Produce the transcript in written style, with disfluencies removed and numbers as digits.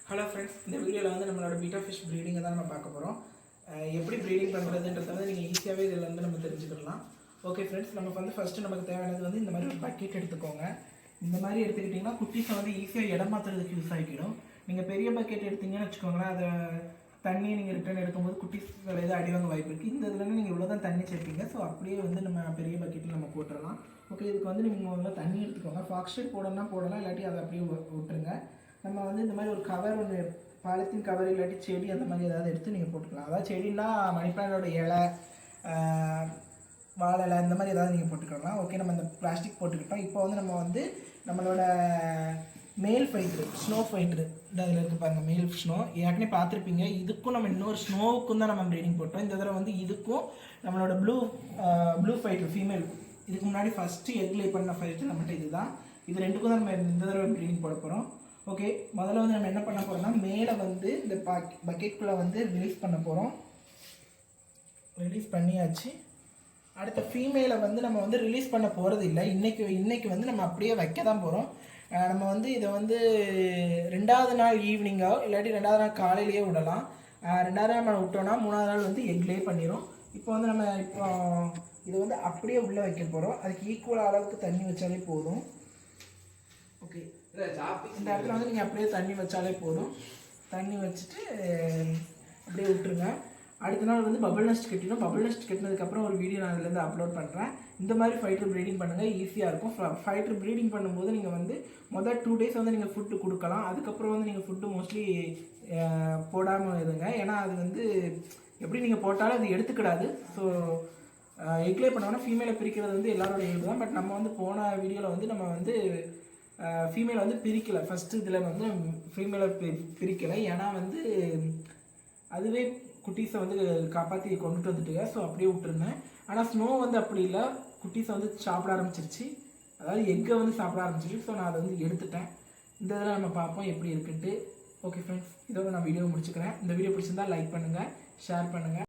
Hello friends, இந்த வீடியோவில் வந்து நம்மளோட பீட்டா ஃபிஷ் ப்ரீடிங்கை தான் நம்ம பார்க்க போகிறோம். எப்படி ப்ரீடிங் பண்ணுறதுன்றத வந்து நீங்கள் ஈஸியாகவே இதில் வந்து நம்ம தெரிஞ்சுக்கலாம். ஓகே ஃப்ரெண்ட்ஸ், நமக்கு வந்து ஃபஸ்ட்டு நமக்கு தேவையானது வந்து இந்த மாதிரி ஒரு பக்கெட் எடுத்துக்கோங்க. இந்த மாதிரி எடுத்துக்கிட்டிங்கன்னா குட்டீஸை வந்து ஈஸியாக இடம் மாற்றுறதுக்கு யூஸ் ஆகிக்கிடும். நீங்கள் பெரிய பக்கெட் எடுத்தீங்கன்னு வச்சுக்கோங்களேன், அதை தண்ணியை நீங்கள் ரிட்டர்ன் எடுக்கும்போது குட்டீஸ் எது அடிவாங்க வாய்ப்பு இருக்குது. இந்த இதில் நீங்கள் இவ்வளோ தான் தண்ணி சேர்ப்பீங்க. ஸோ அப்படியே வந்து நம்ம பெரிய பக்கெட்டில் நம்ம போட்டுடலாம். ஓகே, இதுக்கு வந்து நீங்கள் முதல்ல தண்ணி எடுத்துக்கோங்க. ஃபாக்ஸ்டேட் போடணும்னா போடலாம், இல்லாட்டி அதை அப்படியே விட்டுருங்க. நம்ம வந்து இந்த மாதிரி ஒரு கவர் ஒன்று, பாலித்தீன் கவர் இல்லாட்டி செடி அந்த மாதிரி ஏதாவது எடுத்து நீங்கள் போட்டுக்கலாம். அதாவது செடின்னா மணி பிளான்டோட இலை, வாழை இலை இந்த மாதிரி ஏதாவது நீங்கள் போட்டுக்கலாம். ஓகே, நம்ம இந்த பிளாஸ்டிக் போட்டுக்கிட்டோம். இப்போ வந்து நம்ம வந்து நம்மளோட மேல் ஃபைட்ரு, ஸ்னோ ஃபைட்ரு இந்த அதில் இருக்குது பாருங்கள், மேல் ஸ்னோ ஏற்கனவே பார்த்துருப்பீங்க. இதுக்கும் நம்ம இன்னொரு ஸ்னோவுக்கும் தான் நம்ம ப்ரீடிங் போட்டோம். இந்த தடவை வந்து இதுக்கும் நம்மளோட ப்ளூ ஃபைட்ரு ஃபீமேல், இதுக்கு முன்னாடி ஃபஸ்ட்டு எக் லே பண்ண ஃபைட்ரு நம்மகிட்ட இது தான். இது ரெண்டுக்கும் தான் நம்ம இந்த தடவை ப்ரீடிங் போட போகிறோம். ஓகே, முதல்ல வந்து நம்ம என்ன பண்ண போகிறோம்னா, மேலே வந்து இந்த பக்கெட்டுக்குள்ளே வந்து ரிலீஸ் பண்ண போகிறோம். ரிலீஸ் பண்ணியாச்சு. அடுத்த ஃபீமேலை வந்து நம்ம வந்து ரிலீஸ் பண்ண போகிறது இல்லை. இன்றைக்கி வந்து நம்ம அப்படியே வைக்க தான் போகிறோம். நம்ம வந்து இதை வந்து 2வது நாள் ஈவினிங்கோ இல்லாட்டி 2வது நாள் காலையிலேயே விடலாம். 2வது நாள் விட்டோன்னா 3வது நாள் வந்து எக் லே பண்ணிடும். இப்போ வந்து நம்ம இதை வந்து அப்படியே உள்ளே வைக்க போகிறோம். அதுக்கு ஈக்குவல் அளவுக்கு தண்ணி வச்சாலே போதும். ஓகே, இந்த இடத்துல வந்து நீங்கள் அப்படியே தண்ணி வச்சாலே போதும். தண்ணி வச்சுட்டு அப்படியே விட்டுருங்க. அடுத்த நாள் வந்து பபிள் நெஸ்ட் கட்டிடும். பபிள் நெஸ்ட் கட்டினதுக்கப்புறம் ஒரு வீடியோ நான் அதுலேருந்து அப்லோட் பண்ணுறேன். இந்த மாதிரி ஃபைட்டர் ப்ரீடிங் பண்ணுங்கள், ஈஸியாக இருக்கும். ஃபைட்டர் ப்ரீடிங் பண்ணும்போது நீங்கள் வந்து மொதல் 2 days வந்து நீங்கள் ஃபுட்டு கொடுக்கலாம். அதுக்கப்புறம் வந்து நீங்கள் ஃபுட்டு மோஸ்ட்லி போடாமல் இருங்க. ஏன்னா அது வந்து எப்படி நீங்கள் போட்டாலும் அது எடுத்துக்கிடாது. ஸோ எக்லே பண்ணோன்னா ஃபீமேலை பிரிக்கிறது வந்து எல்லாரோட இயல்பு தான். பட் நம்ம வந்து போன வீடியோவில் வந்து நம்ம வந்து ஃபீமேலை வந்து பிரிக்கலை. ஃபஸ்ட்டு இதில் வந்து ஃபீமேலை பிரிக்கலை. ஏன்னா வந்து அதுவே குட்டீஸை வந்து காப்பாற்றி கொண்டுட்டு வந்துட்டுங்க. ஸோ அப்படியே விட்டுருந்தேன். ஆனால் ஸ்னோ வந்து அப்படி இல்லை, குட்டீஸை வந்து சாப்பிட ஆரம்பிச்சிருச்சு. அதாவது எக்கை வந்து சாப்பிட ஆரம்பிச்சிருச்சு. ஸோ நான் அதை வந்து எடுத்துட்டேன். இந்த இதில் நம்ம பார்ப்போம் எப்படி இருக்குன்ட்டு. ஓகே ஃப்ரெண்ட்ஸ், இதோட நான் வீடியோ முடிச்சுக்கிறேன். இந்த வீடியோ பிடிச்சிருந்தால் லைக் பண்ணுங்கள், ஷேர் பண்ணுங்கள்.